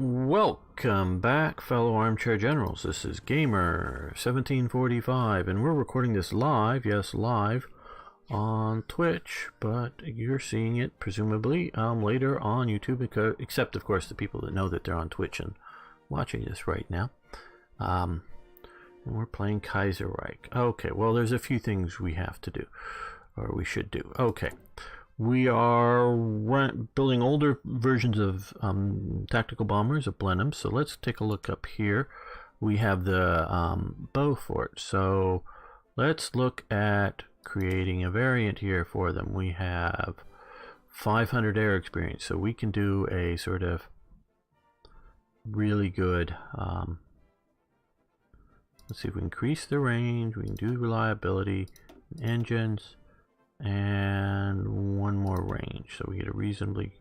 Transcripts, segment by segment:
Welcome back, fellow armchair generals. This is Gamer1745, and we're recording this live, yes, live, on Twitch, but you're seeing it, presumably, later on YouTube, except, of course, the people that know that they're on Twitch and watching this right now. And we're playing Kaiserreich. Okay, well, there's a few things we have to do, or we should do. Okay. We are building older versions of tactical bombers of Blenheim. So let's take a look up here. We have the Beaufort. So let's look at creating a variant here for them. We have 500 air experience. So we can do a sort of really good, let's see if we increase the range. We can do reliability, engines, and one more range, so we get a reasonably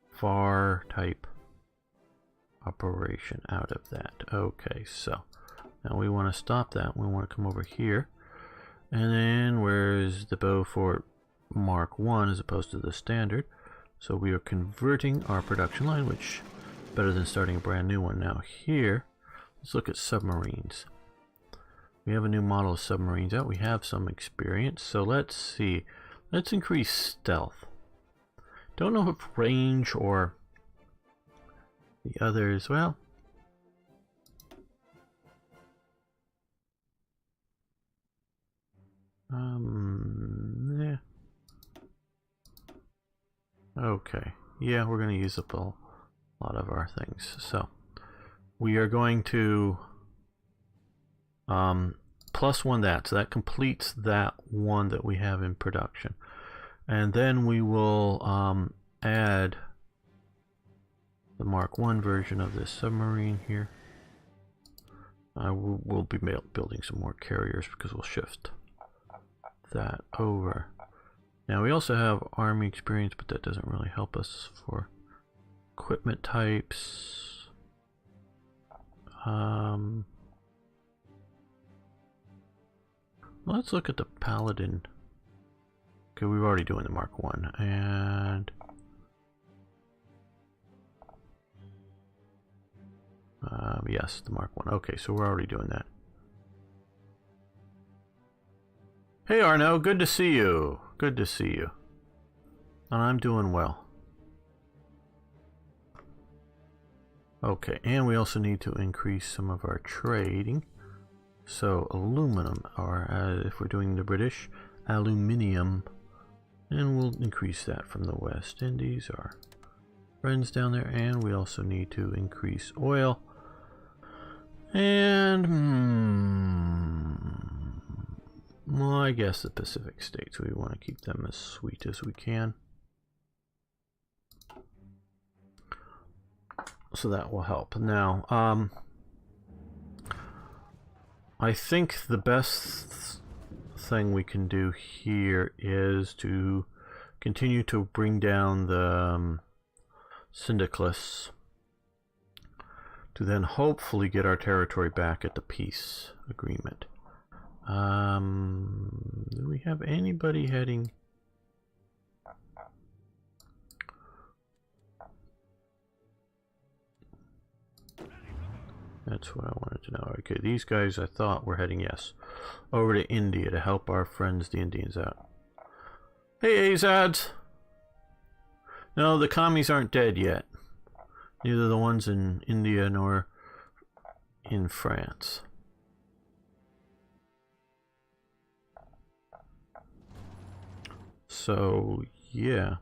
far type operation out of that. Okay, so now we want to stop that. We want to come over here, and then where's the Beaufort Mark 1 as opposed to the standard? So we are converting our production line, which is better than starting a brand new one. Now here, let's look at submarines. We have a new model of submarines out. We have some experience. So let's see. Let's increase stealth. Don't know if range or the others. Well, yeah. Okay. Yeah, we're going to use up a lot of our things. So we are going to +1 that, so that completes that one that we have in production, and then we will add the Mark 1 version of this submarine here. We'll be building some more carriers because we'll shift that over. Now we also have army experience, but that doesn't really help us for equipment types. Let's look at the Paladin. Okay, we're already doing the Mark 1. And yes, the Mark 1. Okay, so we're already doing that. Hey Arno, good to see you. Good to see you. And I'm doing well. Okay, and we also need to increase some of our trading. So aluminum, or if we're doing the British, aluminium, and we'll increase that from the West Indies, our friends down there, and we also need to increase oil, and well, I guess the Pacific States, we want to keep them as sweet as we can. So that will help. Now, I think the best thing we can do here is to continue to bring down the Syndicalists to then hopefully get our territory back at the peace agreement. Do we have anybody heading? That's what I wanted to know. Okay, these guys I thought were heading, yes, over to India to help our friends the Indians out. Hey Azads! No, the commies aren't dead yet. Neither the ones in India nor in France. So, yeah.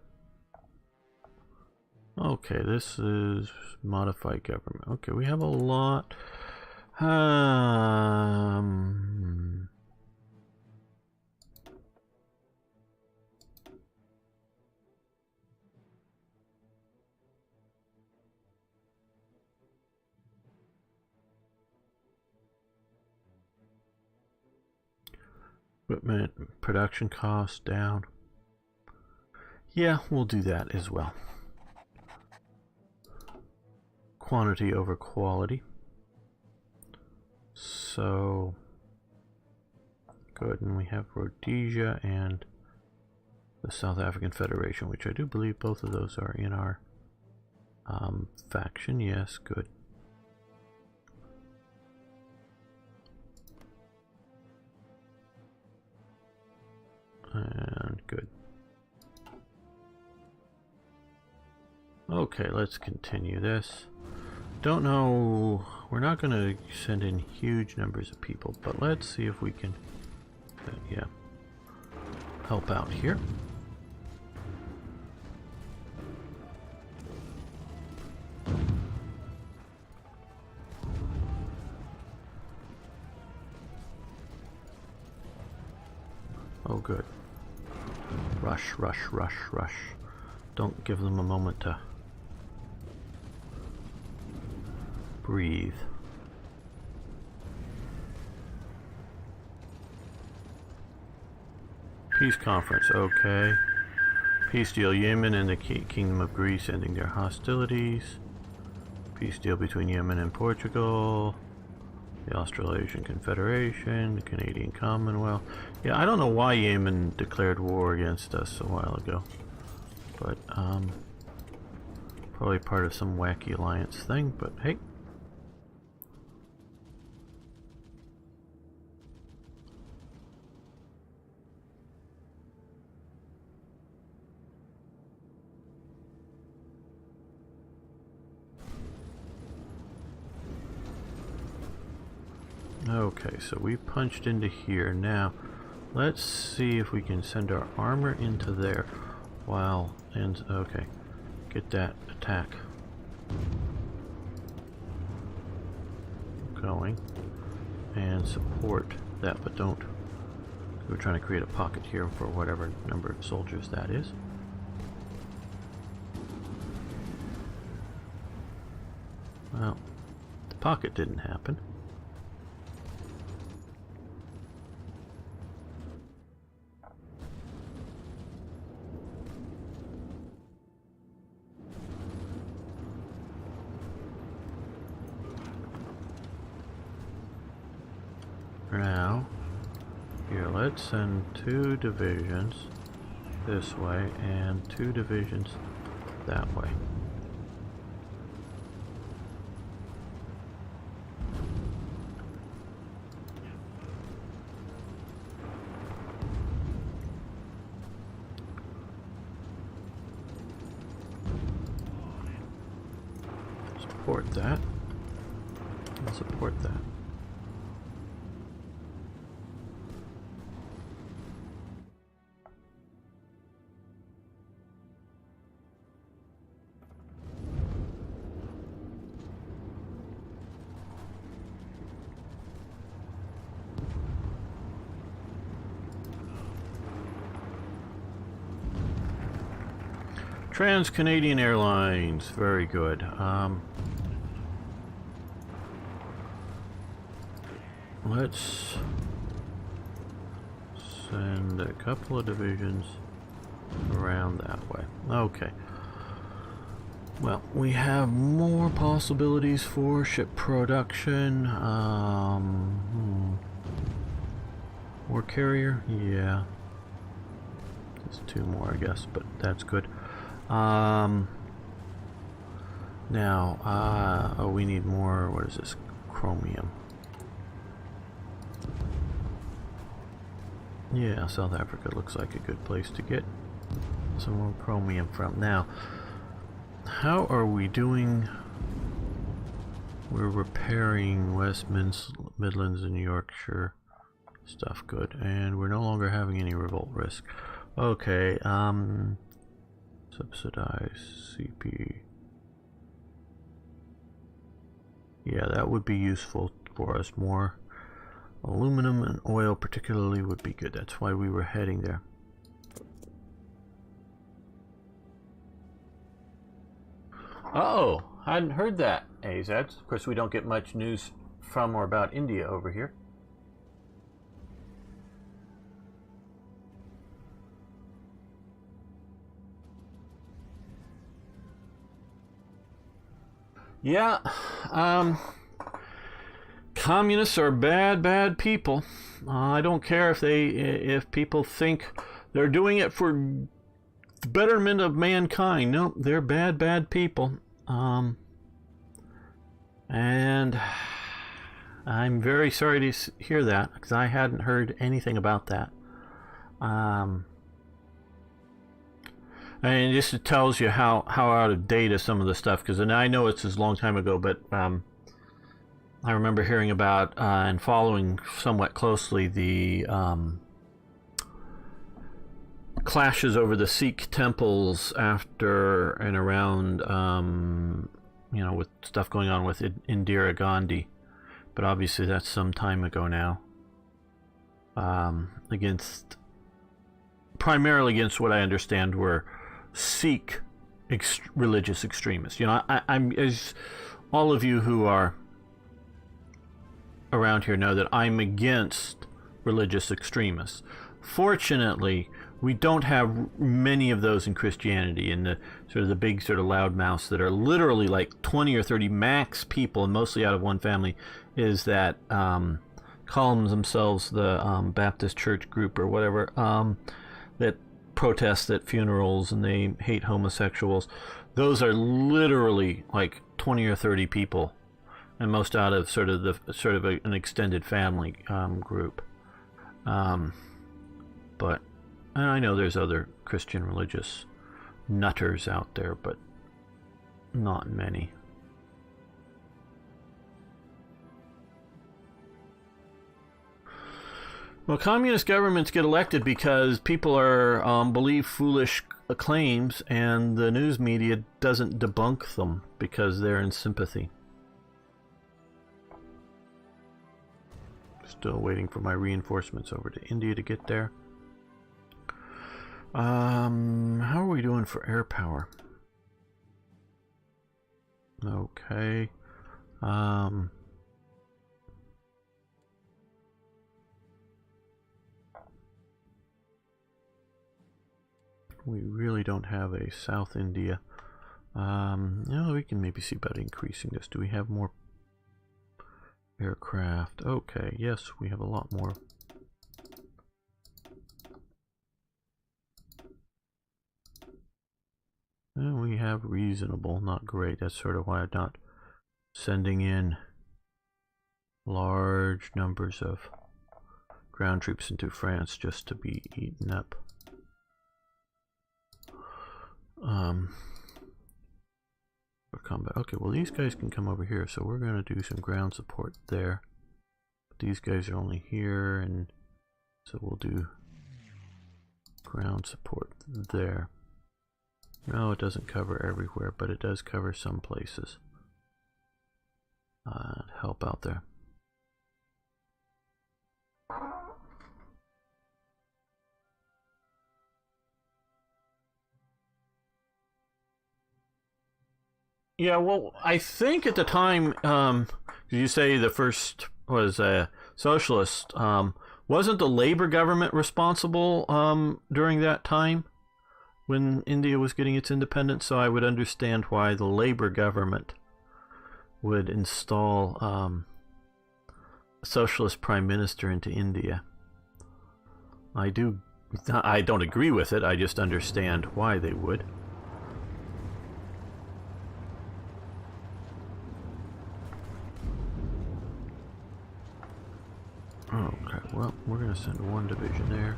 Okay, this is modified government. Okay, we have a lot. Equipment, production costs down. Yeah, we'll do that as well. Quantity over quality. So good, and we have Rhodesia and the South African Federation, which I do believe both of those are in our Faction, yes, good. And good. Okay, let's continue this. Don't know, we're not going to send in huge numbers of people, but let's see if we can, yeah, help out here. Oh, good. Rush, rush, rush, rush. Don't give them a moment to breathe. Peace conference, okay. Peace deal, Yemen and the Kingdom of Greece ending their hostilities. Peace deal between Yemen and Portugal. The Australasian Confederation, the Canadian Commonwealth. Yeah, I don't know why Yemen declared war against us a while ago. But, probably part of some wacky alliance thing, but hey. Okay, so we punched into here. Now, let's see if we can send our armor into there. Wow, and okay, get that attack going and support that, but don't. We're trying to create a pocket here for whatever number of soldiers that is. Well, the pocket didn't happen. Now, here, let's send 2 divisions this way and 2 divisions that way. Support that. And support that. Trans-Canadian Airlines, very good. Let's send a couple of divisions around that way. Okay. Well, we have more possibilities for ship production. War carrier, yeah. Just 2 more, I guess, but that's good. Now, oh, we need more, what is this, chromium. Yeah, South Africa looks like a good place to get some more chromium from. Now, how are we doing? We're repairing West Midlands and Yorkshire stuff, good. And we're no longer having any revolt risk. Okay, subsidize CP. Yeah, that would be useful for us. More aluminum and oil particularly would be good. That's why we were heading there. Uh-oh, hadn't heard that, AZ. Of course, we don't get much news from or about India over here. Yeah, communists are bad people. I don't care if people think they're doing it for the betterment of mankind. No, they're bad people. And I'm very sorry to hear that, because I hadn't heard anything about that. And this tells you how out of date is some of the stuff, because I know it's a long time ago, but I remember hearing about and following somewhat closely the clashes over the Sikh temples after and around, you know, with stuff going on with Indira Gandhi. But obviously that's some time ago now. Primarily against what I understand were Sikh religious extremists. You know, I'm, as all of you who are around here know, that I'm against religious extremists. Fortunately, we don't have many of those in Christianity, in the sort of the big sort of loudmouths that are literally like 20 or 30 max people, and mostly out of one family, is that call themselves the Baptist Church group or whatever, that protest at funerals and they hate homosexuals. Those are literally like 20 or 30 people, and most out of sort of an extended family group. But I know there's other Christian religious nutters out there, but not many. Well, communist governments get elected because people are believe foolish claims, and the news media doesn't debunk them because they're in sympathy. Still waiting for my reinforcements over to India to get there. How are we doing for air power? Okay. We really don't have a South India. No, we can maybe see about increasing this. Do we have more aircraft? Okay, yes, we have a lot more. And we have reasonable, not great. That's sort of why I'm not sending in large numbers of ground troops into France just to be eaten up. For combat. Okay, well these guys can come over here, so we're going to do some ground support there. But these guys are only here, and so we'll do ground support there. No, it doesn't cover everywhere, but it does cover some places. Help out there. Yeah, well, I think at the time, you say the first was a socialist, wasn't the Labor government responsible during that time when India was getting its independence? So I would understand why the Labor government would install a socialist prime minister into India. I don't agree with it, I just understand why they would. Okay, well, we're going to send one division there.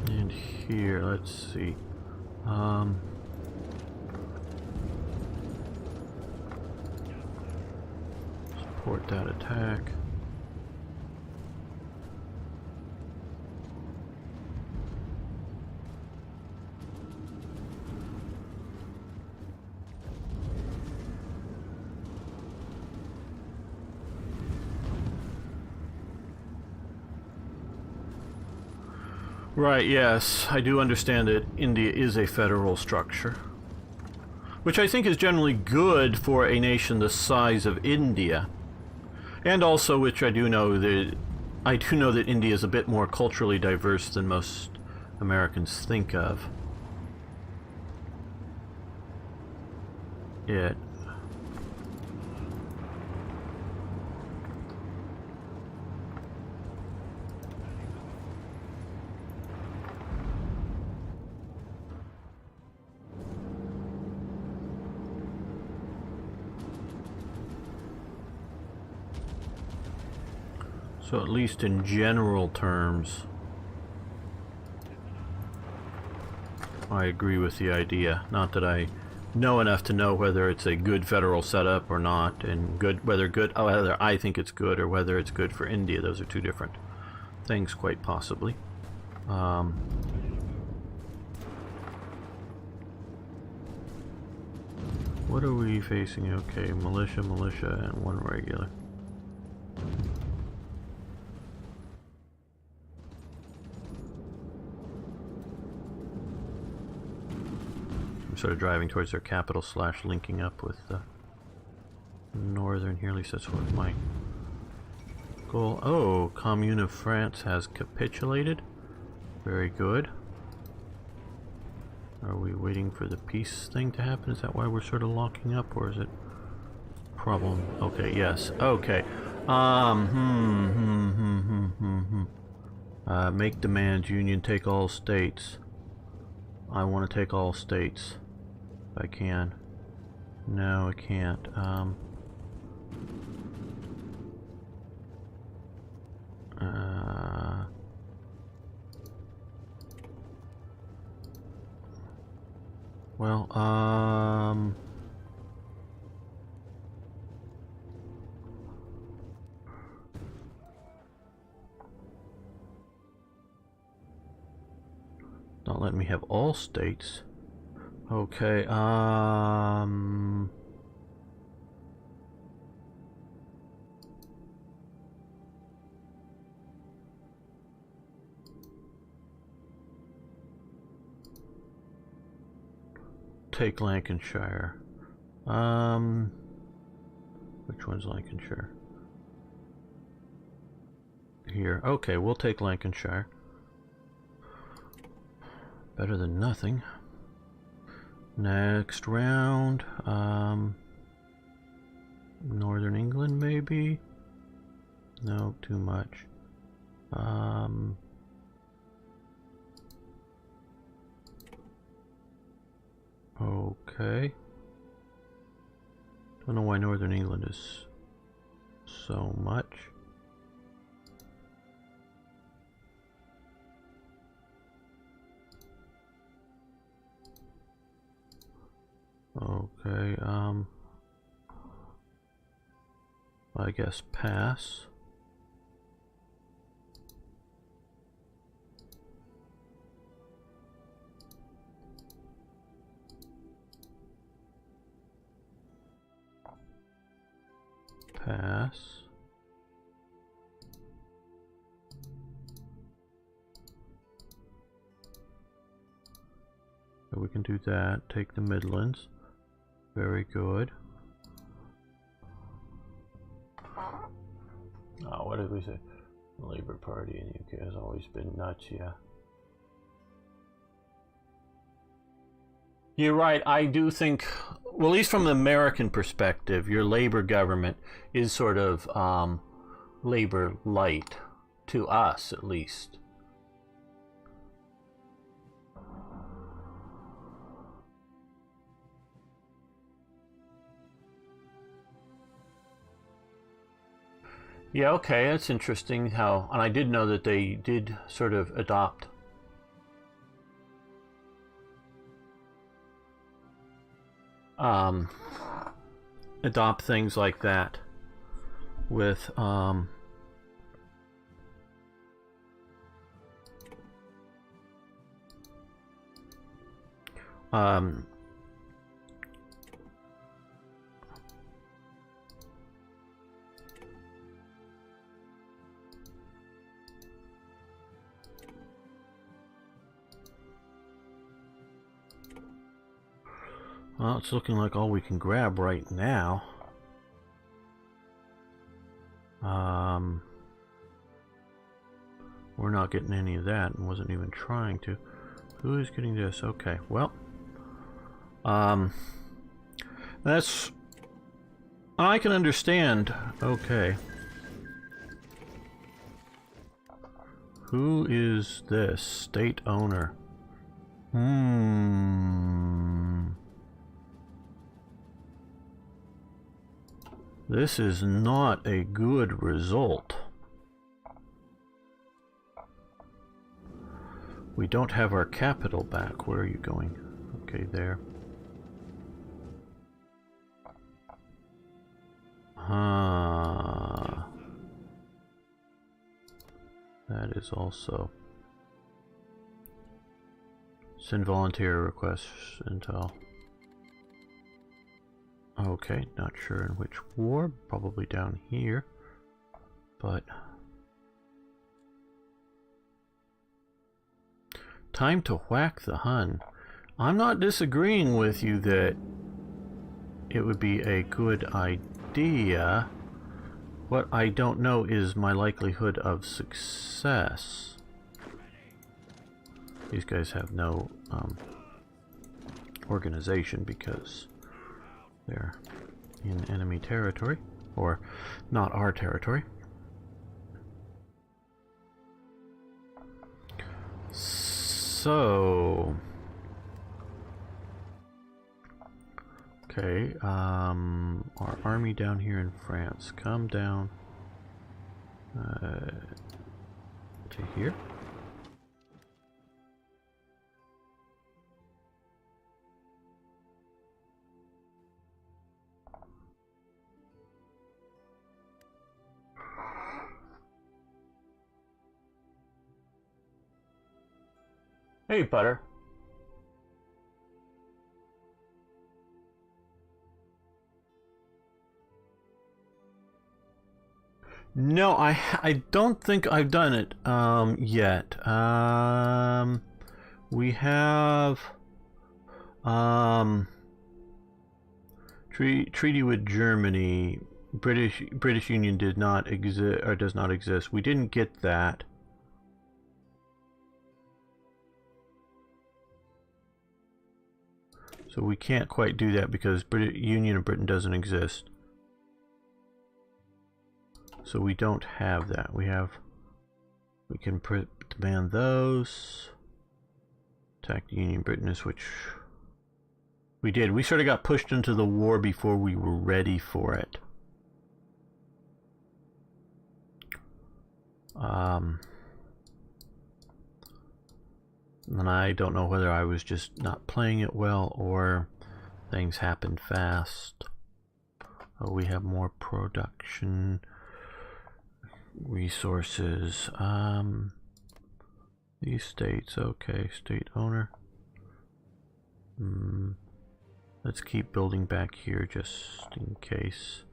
And here, let's see. Support that attack. Right, yes, I do understand that India is a federal structure, which I think is generally good for a nation the size of India, and also which I do know that India is a bit more culturally diverse than most Americans think of. It So at least in general terms, I agree with the idea. Not that I know enough to know whether it's a good federal setup or not, and whether I think it's good or whether it's good for India. Those are two different things, quite possibly. What are we facing? Okay, militia, and one regular. Sort of driving towards their capital / linking up with the northern here. At least that's what my goal. Oh, Commune of France has capitulated. Very good. Are we waiting for the peace thing to happen? Is that why we're sort of locking up, or is it problem? Okay, yes. Okay. Make demands. Union take all states. I want to take all states. I can. No, I can't. Well, not letting me have all states. Okay, take Lancashire. Which one's Lancashire? Here. Okay, we'll take Lancashire. Better than nothing. Next round, Northern England maybe? No, too much. Okay. Don't know why Northern England is so much. Okay, I guess pass. Pass. So we can do that. Take the Midlands. Very good. Oh, what did we say? The Labour Party in the UK has always been nuts, yeah. You're right, I do think, well, at least from the American perspective, your Labour government is sort of Labour light, to us at least. Yeah, okay, that's interesting how, and I did know that they did sort of adopt things like that with well, it's looking like all we can grab right now. We're not getting any of that and wasn't even trying to. Who is getting this? Okay, well. That's... I can understand. Okay. Who is this? State owner. This is not a good result. We don't have our capital back. Where are you going? Okay, there. That is also... Send volunteer requests intel. Okay, not sure in which war. Probably down here. But... Time to whack the Hun. I'm not disagreeing with you that it would be a good idea. What I don't know is my likelihood of success. These guys have no organization because they're in enemy territory, or not our territory. So, okay, our army down here in France, come down to here. Hey, Butter. No, I don't think I've done it yet. We have treaty with Germany. British Union did not exist, or does not exist. We didn't get that. So we can't quite do that because Union of Britain doesn't exist. So we don't have that. We can demand those. Attack the Union of Britain, which we did. We sort of got pushed into the war before we were ready for it. And I don't know whether I was just not playing it well or things happened fast. Oh, we have more production resources. These states, okay, state owner. Let's keep building back here just in case.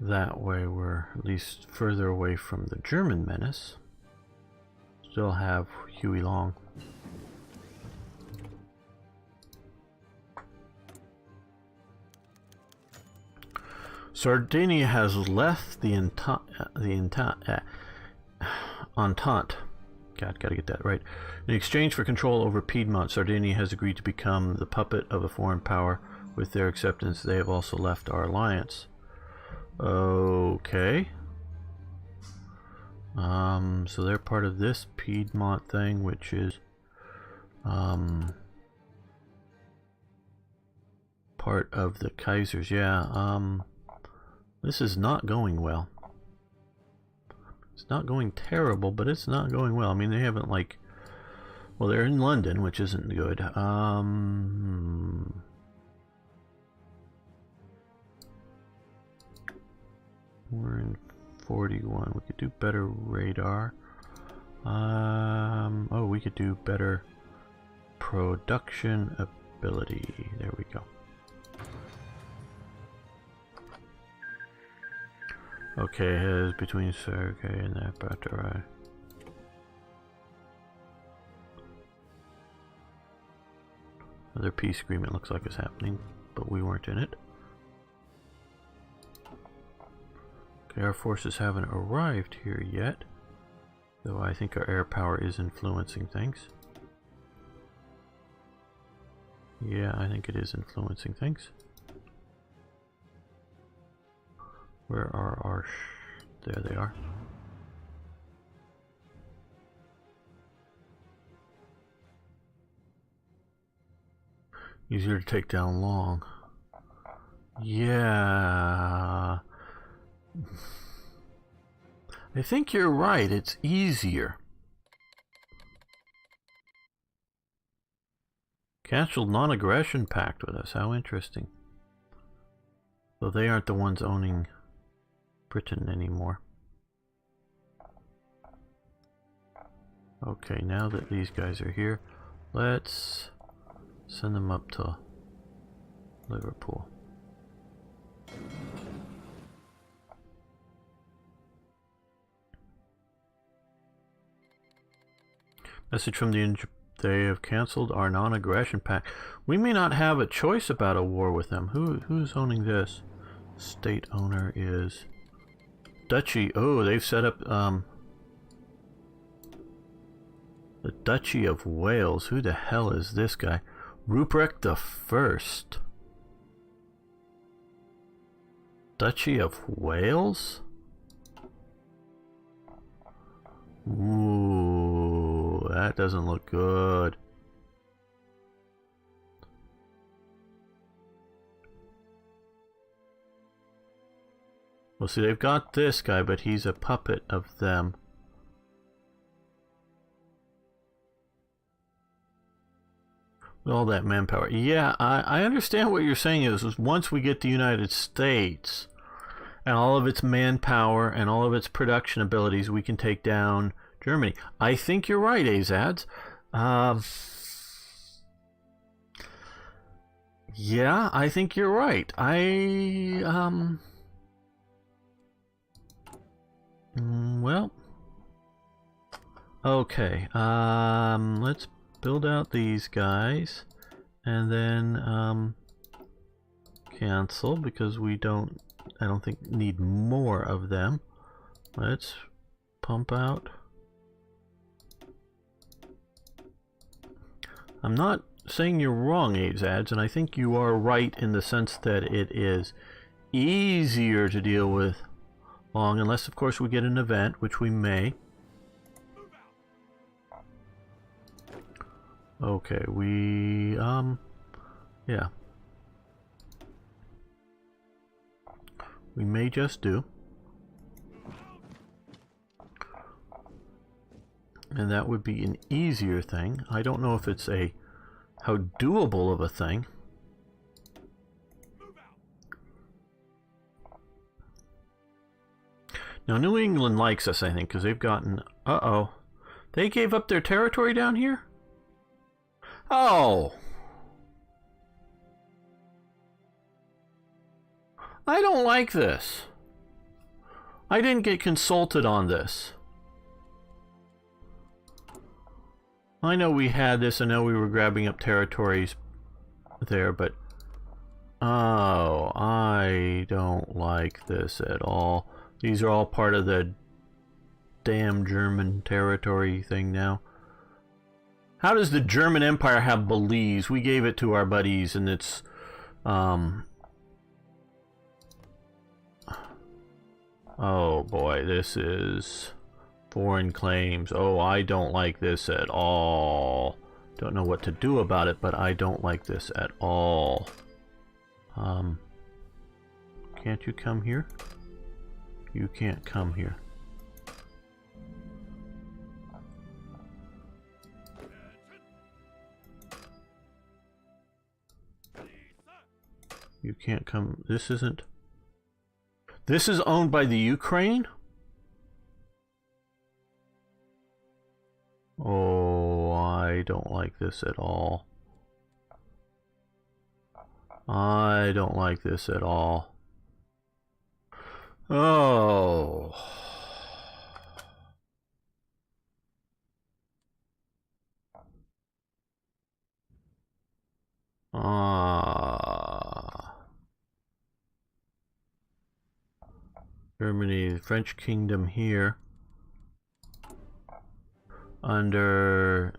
That way we're at least further away from the German menace. Still have Huey Long. Sardinia has left the Entente. God, gotta get that right. In exchange for control over Piedmont, Sardinia has agreed to become the puppet of a foreign power. With their acceptance, they have also left our alliance. Okay. So they're part of this Piedmont thing, which is part of the Kaisers. Yeah. This is not going well. It's not going terrible, but it's not going well. I mean, they haven't like... Well, they're in London, which isn't good. We're in 41. We could do better radar. Oh, we could do better production ability. There we go. Okay, it is between okay and that, but alright. Another peace agreement looks like it's happening, but we weren't in it. Okay, our forces haven't arrived here yet, though I think our air power is influencing things. Yeah, I think it is influencing things. Where are our... There they are. Easier to take down long. Yeah. I think you're right. It's easier. Canceled non-aggression pact with us. How interesting. So they aren't the ones owning Britain anymore. Okay, now that these guys are here, let's send them up to Liverpool. Message from the they have cancelled our non-aggression pact. We may not have a choice about a war with them. Who's owning this? State owner is Duchy. Oh, they've set up the Duchy of Wales. Who the hell is this guy? Ruprecht the First. Duchy of Wales? Ooh, that doesn't look good. Well, see, they've got this guy, but he's a puppet of them. With all that manpower. Yeah, I understand what you're saying is once we get the United States and all of its manpower and all of its production abilities, we can take down Germany. I think you're right, Azads. Yeah, I think you're right. Well, okay. Let's build out these guys and then cancel because we don't, I don't think, need more of them. Let's pump out. I'm not saying you're wrong, Azads, and I think you are right in the sense that it is easier to deal with long, unless of course we get an event, which we may. Okay, we yeah, we may just do, and that would be an easier thing. I don't know if it's a how doable of a thing. Now, New England likes us, I think, because they've gotten... Uh-oh. They gave up their territory down here? Oh! I don't like this. I didn't get consulted on this. I know we had this, I know we were grabbing up territories there, but... Oh, I don't like this at all. These are all part of the damn German territory thing now. How does the German Empire have Belize? We gave it to our buddies and it's... Oh boy, this is... Foreign claims. Oh, I don't like this at all. Don't know what to do about it, but I don't like this at all. Can't you come here? You can't come here. You can't come. This isn't... This is owned by the Ukraine? Oh, I don't like this at all. I don't like this at all. Oh. Germany, the French kingdom here. Under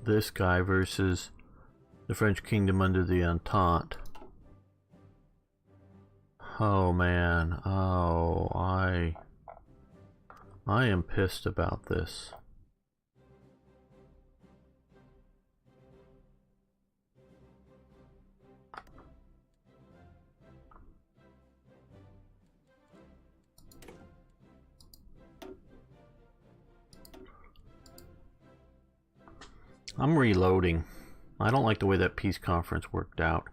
this guy versus the French kingdom under the Entente. Oh man, oh, I am pissed about this. I'm reloading. I don't like the way that peace conference worked out.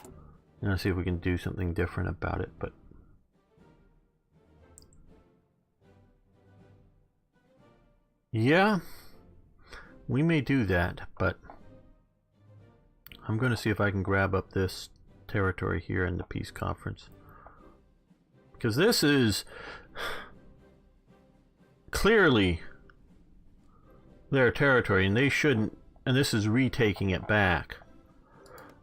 I'm gonna see if we can do something different about it, but yeah, we may do that, but I'm gonna see if I can grab up this territory here in the peace conference. Because this is clearly their territory, and they shouldn't, and this is retaking it back.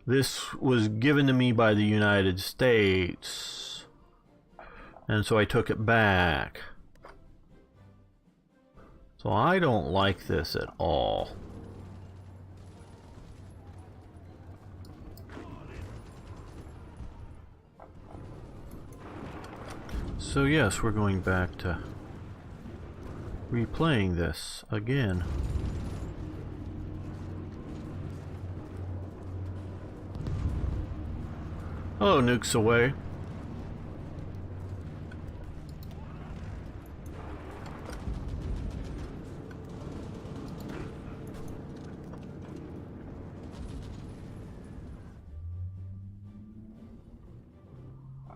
This was given to me by the United States, and so I took it back. So I don't like this at all. So yes, we're going back to replaying this again. Hello, nukes away.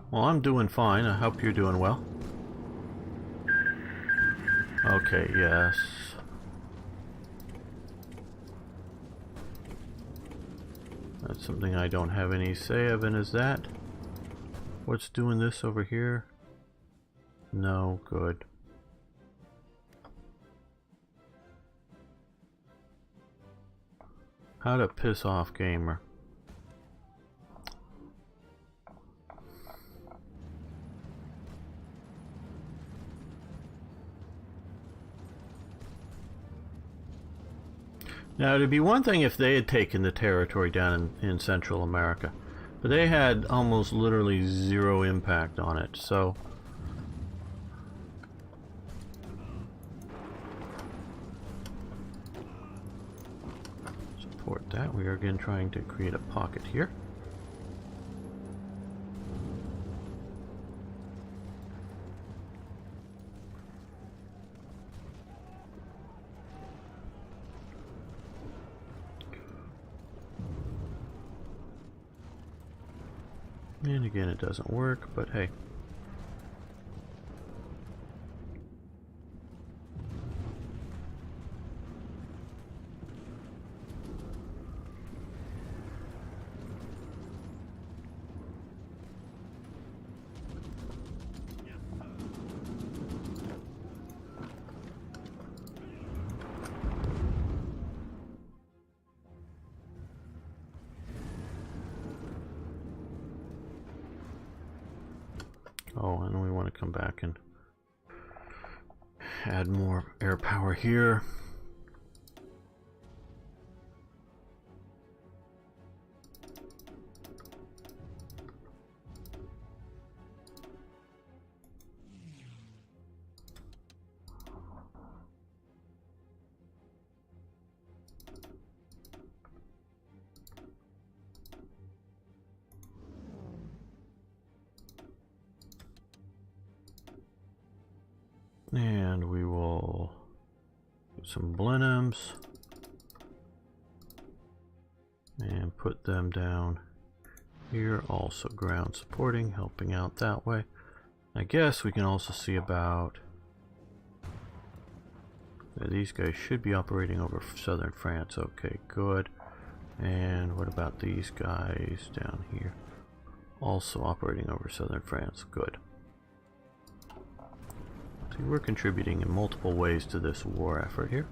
Well, I'm doing fine. I hope you're doing well. Okay, yes. That's something I don't have any say of, and is that what's doing this over here? No, good. How to piss off gamer. Now, it'd be one thing if they had taken the territory down in Central America, but they had almost literally zero impact on it, so... support that. We are again trying to create a pocket here. And again, it doesn't work, but hey. Oh, and we want to come back and add more air power here. And we will put some Blenheims and put them down here. Also ground supporting, helping out that way. I guess we can also see about... these guys should be operating over southern France. Okay, good. And what about these guys down here? Also operating over southern France. Good. See, we're contributing in multiple ways to this war effort here.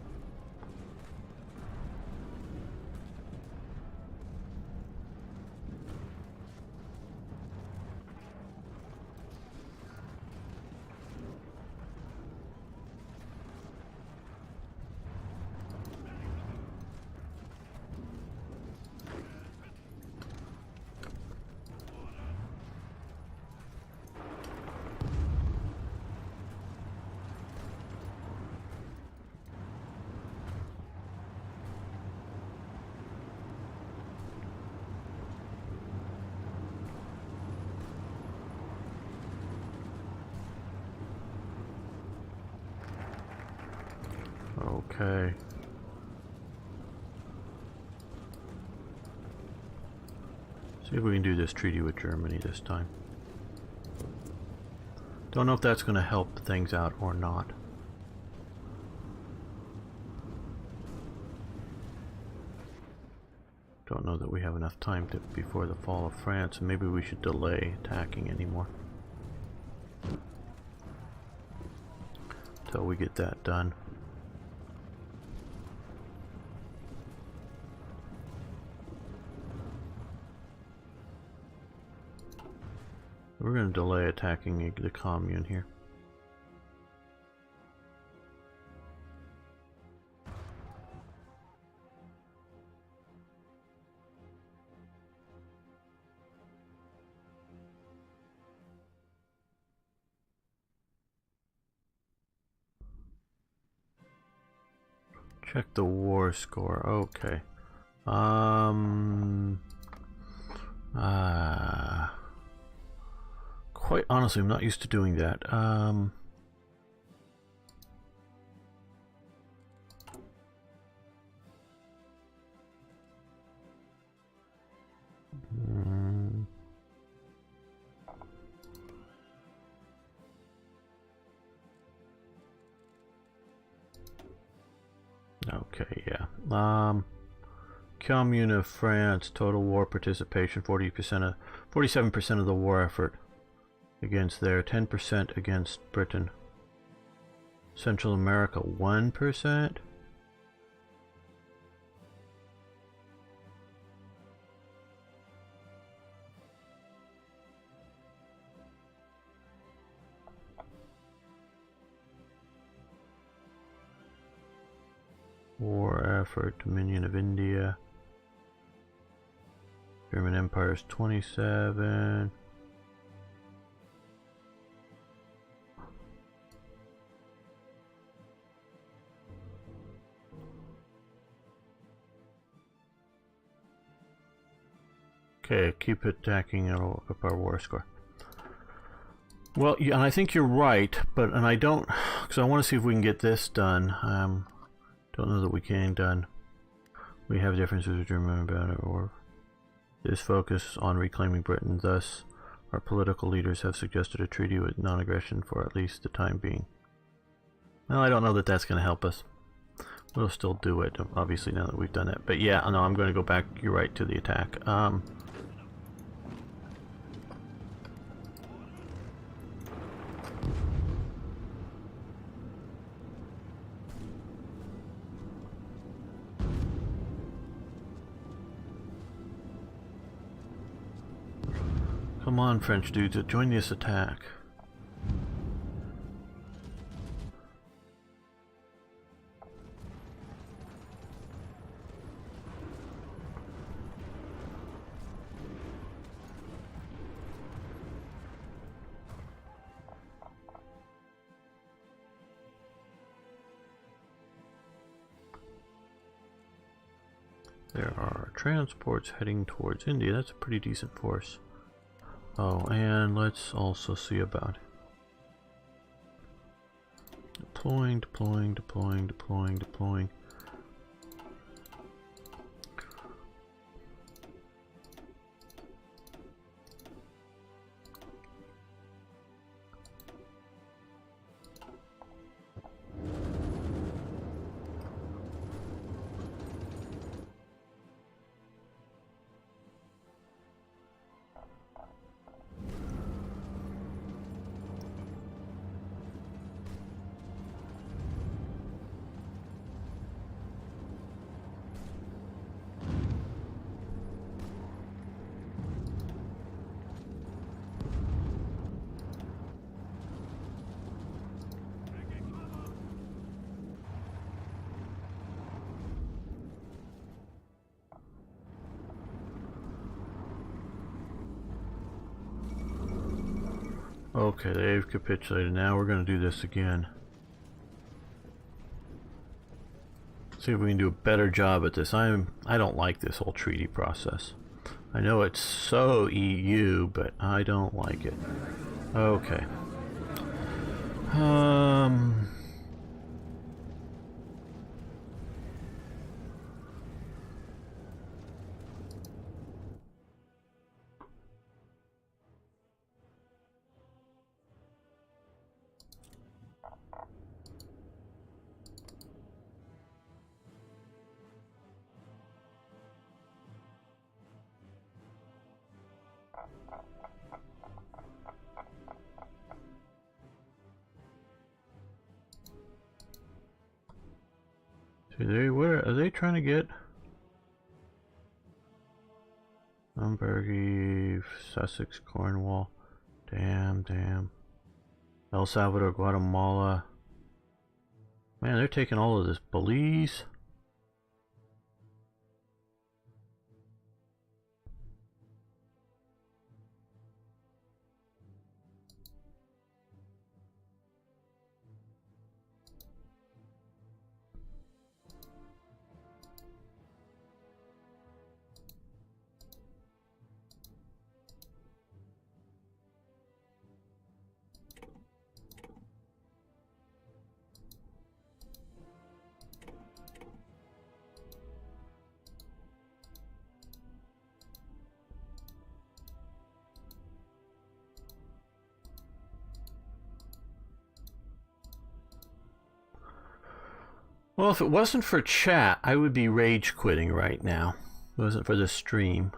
Okay. See if we can do this treaty with Germany this time. Don't know if that's going to help things out or not. Don't know that we have enough time before the fall of France, and maybe we should delay attacking anymore until we get that done. We're going to delay attacking the commune here. Check the war score. Okay. Quite honestly, I'm not used to doing that. Okay, yeah. Commune of France, total war participation, 47% of the war effort against there, 10% against Britain. Central America, 1%. War effort, Dominion of India. German Empire is 27. Okay, keep attacking, it'll look up our war score. Well, yeah, and I think you're right, but, and I don't, because I want to see if we can get this done. Don't know that we can done. We have differences with Germany about it, or this focus on reclaiming Britain. Thus, our political leaders have suggested a treaty with non-aggression for at least the time being. Well, I don't know that that's going to help us. We'll still do it, obviously, now that we've done it. But yeah, no, I'm going to go back, you're right, to the attack. Come on, French dudes, join this attack. There are transports heading towards India. That's a pretty decent force. Oh, and let's also see about deploying. Okay, they've capitulated. Now we're going to do this again. See if we can do a better job at this. I don't like this whole treaty process. I know it's so EU, but I don't like it. Okay. What are they trying to get? Umbergy, Sussex, Cornwall. Damn. El Salvador, Guatemala. Man, they're taking all of this. Belize. Well, if it wasn't for chat, I would be rage quitting right now. If it wasn't for the stream.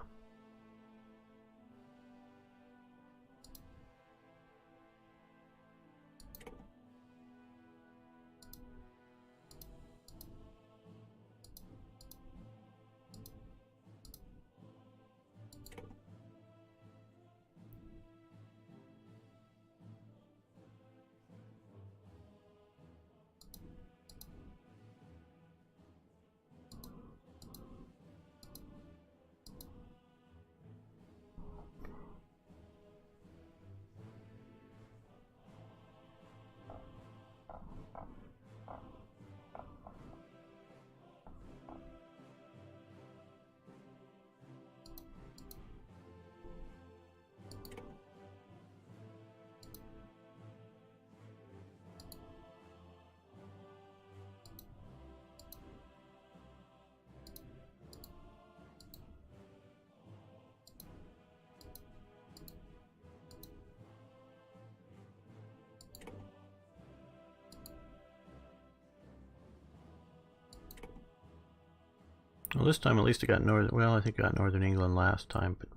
Well, this time at least I got northern. Well, I think I got Northern England last time, but.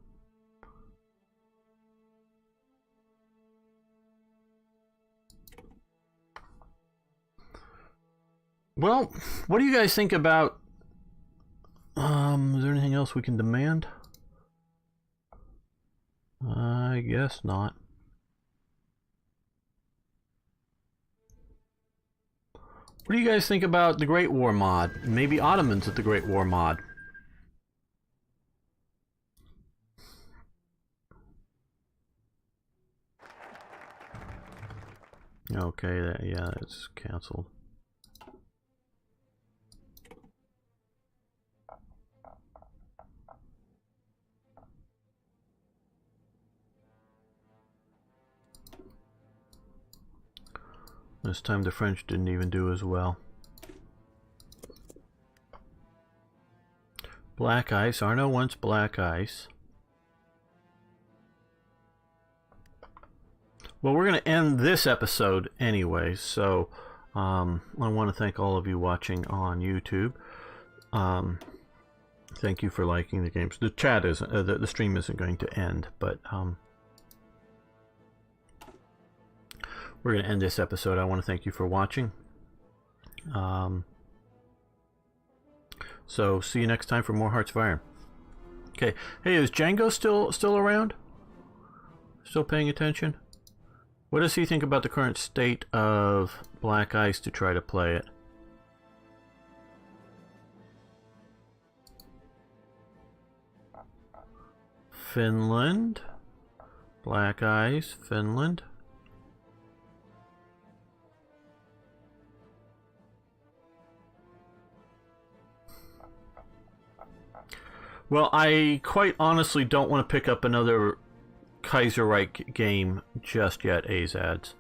Well, what do you guys think about? Is there anything else we can demand? I guess not. What do you guys think about the Great War mod? Maybe Ottomans at the Great War mod. Okay, yeah, it's canceled. This time the French didn't even do as well. Black ice. Arno wants black ice. Well, we're going to end this episode anyway, so I want to thank all of you watching on YouTube. Thank you for liking the games. The chat isn't, the stream isn't going to end, but we're going to end this episode. I want to thank you for watching. So see you next time for more Hearts of Iron. Okay. Hey, is Django still around? Still paying attention? What does he think about the current state of Black Ice to try to play it? Finland. Black Ice, Finland. Well, I quite honestly don't want to pick up another Kaiserreich game just yet, Azads.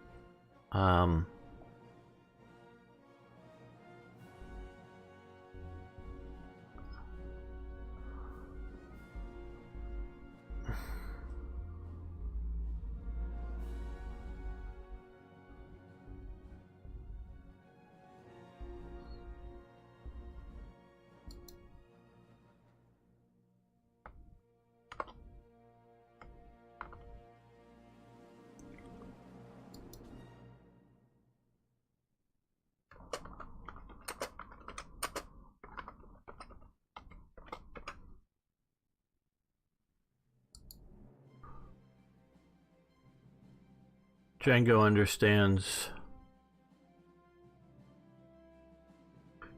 Django understands.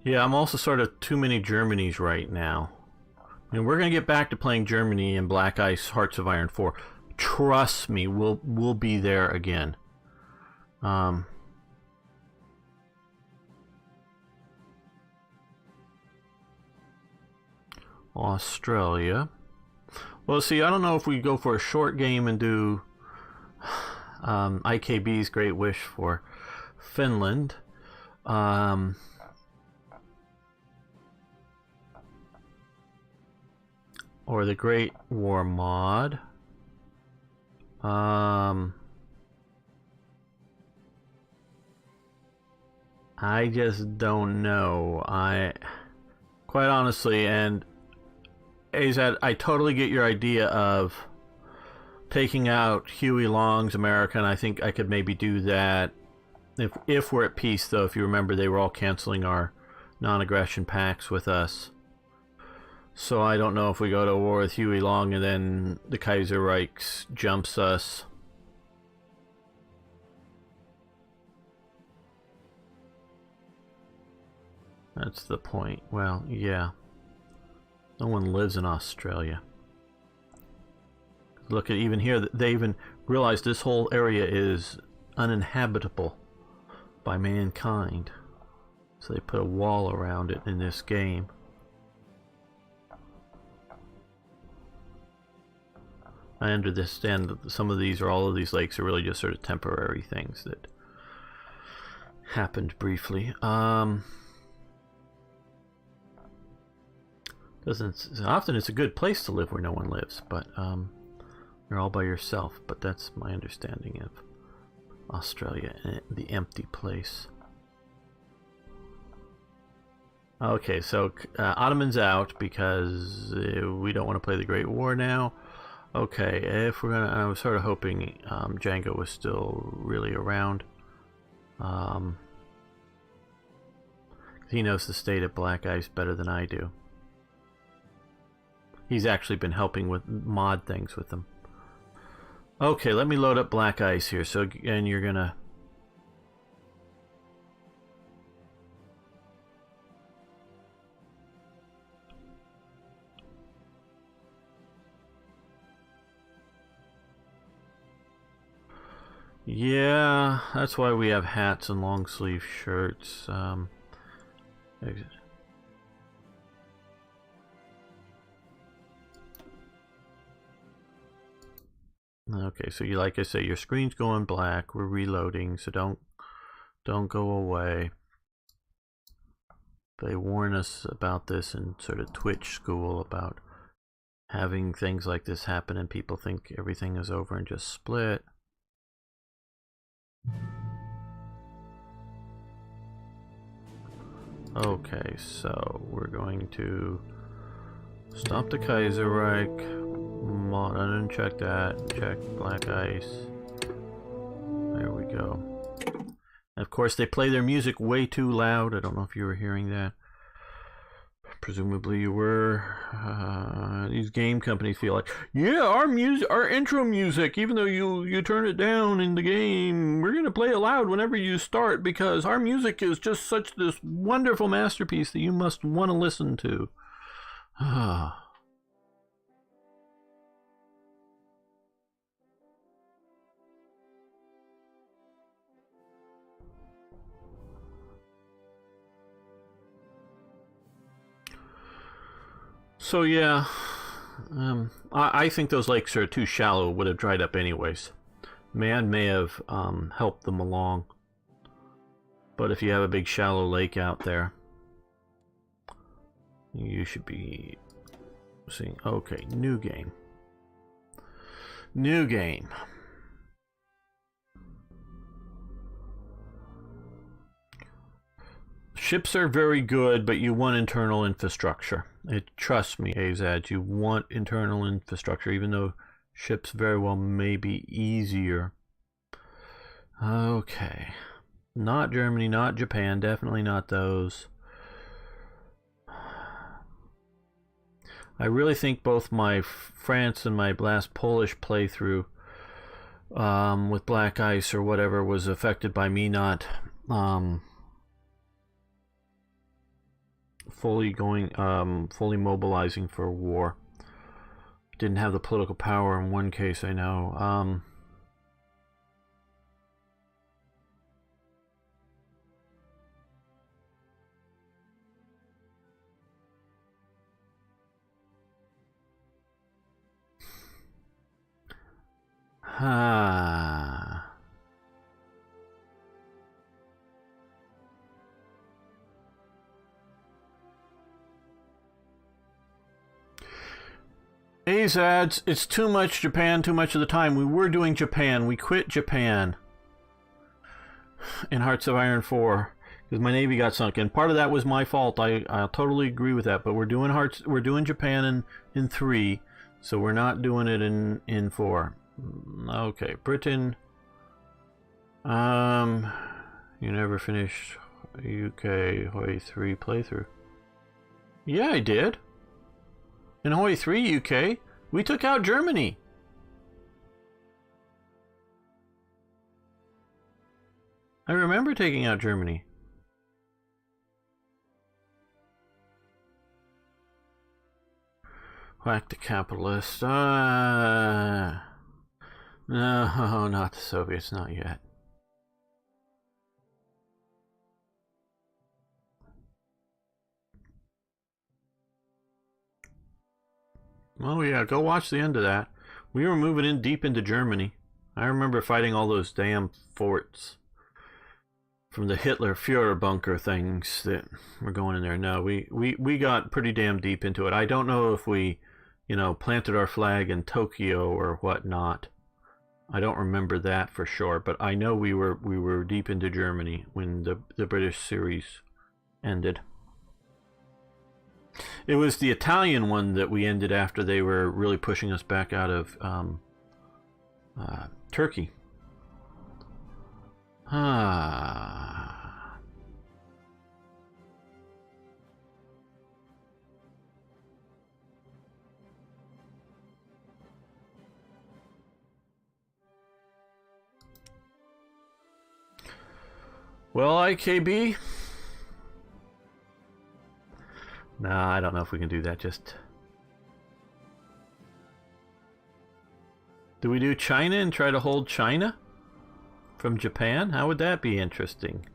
Yeah, I'm also sort of too many Germanys right now. And we're gonna get back to playing Germany in Black Ice Hearts of Iron 4. Trust me, we'll be there again. Australia. Well, see, I don't know if we go for a short game and do IKB's Great Wish for Finland. Or the Great War mod. I just don't know. Quite honestly, and AZ, I totally get your idea of taking out Huey Long's America, and I think I could maybe do that if we're at peace, though. If you remember, they were all canceling our non-aggression pacts with us. So I don't know if we go to war with Huey Long and then the Kaiserreich jumps us. That's the point. Well, yeah. No one lives in Australia. Look at even here, they even realize this whole area is uninhabitable by mankind. So they put a wall around it in this game. I understand that some of these, or all of these lakes, are really just sort of temporary things that happened briefly. Often it's a good place to live where no one lives, but you're all by yourself. But that's my understanding of Australia, the empty place. Okay, so Ottoman's out because we don't want to play the Great War now. Okay, if we're gonna, I was sort of hoping Django was still really around. He knows the state of Black Ice better than I do. He's actually been helping with mod things with them. Okay, let me load up Black Ice here. So, and you're gonna. Yeah, that's why we have hats and long sleeve shirts. Okay, so you, like I say, your screen's going black. We're reloading, so don't go away. They warn us about this in sort of Twitch school about having things like this happen and people think everything is over and just split. Okay, so we're going to stop the Kaiserreich. Mod, I didn't check that. Check Black Ice. There we go. And of course, they play their music way too loud. I don't know if you were hearing that. Presumably you were. These game companies feel like, yeah, our music, our intro music, even though you turn it down in the game, we're gonna play it loud whenever you start because our music is just such this wonderful masterpiece that you must want to listen to. So yeah, I think those lakes are too shallow, would have dried up anyways. Man may have helped them along. But if you have a big shallow lake out there, you should be seeing, okay, new game. New game. Ships are very good, but you want internal infrastructure. Trust me, AZ, you want internal infrastructure, even though ships very well may be easier. Okay. Not Germany, not Japan, definitely not those. I really think both my France and my last Polish playthrough with black ice or whatever was affected by me not fully mobilizing for war. Didn't have the political power in one case, I know. Azads, it's too much Japan, too much of the time. We were doing Japan. We quit Japan in Hearts of Iron 4 because my Navy got sunk, and part of that was my fault. I totally agree with that. But we're doing Japan in 3, so we're not doing it in 4. Okay, Britain. You never finished UK Hoi 3 playthrough. Yeah, I did. In Hoi 3 UK, we took out Germany. I remember taking out Germany. Whack the capitalist. No, not the Soviets, not yet. Oh yeah, go watch the end of that. We were moving in deep into Germany. I remember fighting all those damn forts from the Hitler Führer bunker things that were going in there. No, we got pretty damn deep into it. I don't know if we, planted our flag in Tokyo or whatnot. I don't remember that for sure, but I know we were deep into Germany when the British series ended. It was the Italian one that we ended after they were really pushing us back out of Turkey. Well, IKB. No, I don't know if we can do that. Do we do China and try to hold China from Japan? How would that be interesting?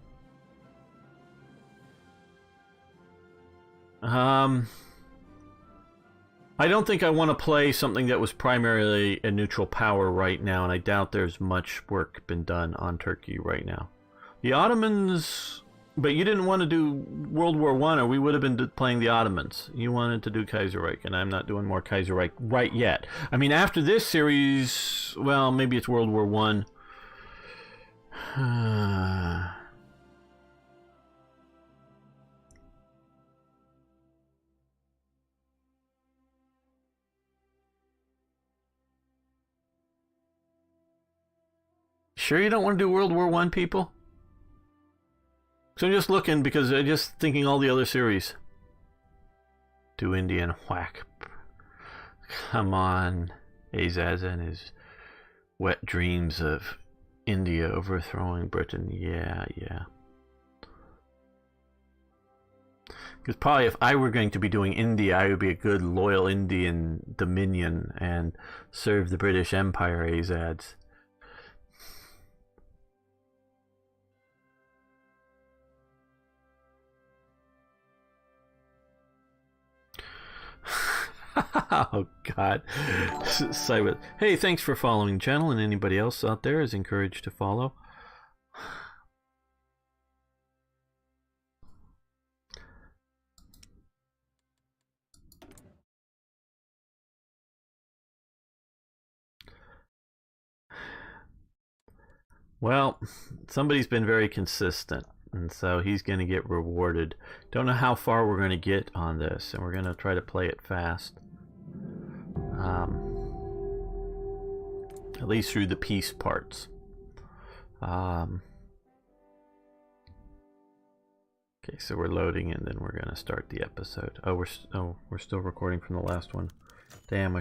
I don't think I want to play something that was primarily a neutral power right now, and I doubt there's much work been done on Turkey right now. The Ottomans... But you didn't want to do World War I, or we would have been playing the Ottomans. You wanted to do Kaiserreich, and I'm not doing more Kaiserreich right yet. I mean, after this series, well, maybe it's World War I. Sure you don't want to do World War I, people? So I'm just looking because I'm just thinking all the other series. Do Indian whack. Come on. Azaz and his wet dreams of India overthrowing Britain. Yeah. Because probably if I were going to be doing India, I would be a good loyal Indian dominion and serve the British Empire, Azaz. Oh God. Silent. Hey, thanks for following the channel, and anybody else out there is encouraged to follow. Well, somebody's been very consistent, and so he's going to get rewarded. Don't know how far we're going to get on this, and we're going to try to play it fast. At least through the peace parts. Okay, so we're loading, and then we're going to start the episode. Oh, we're still recording from the last one. Damn, I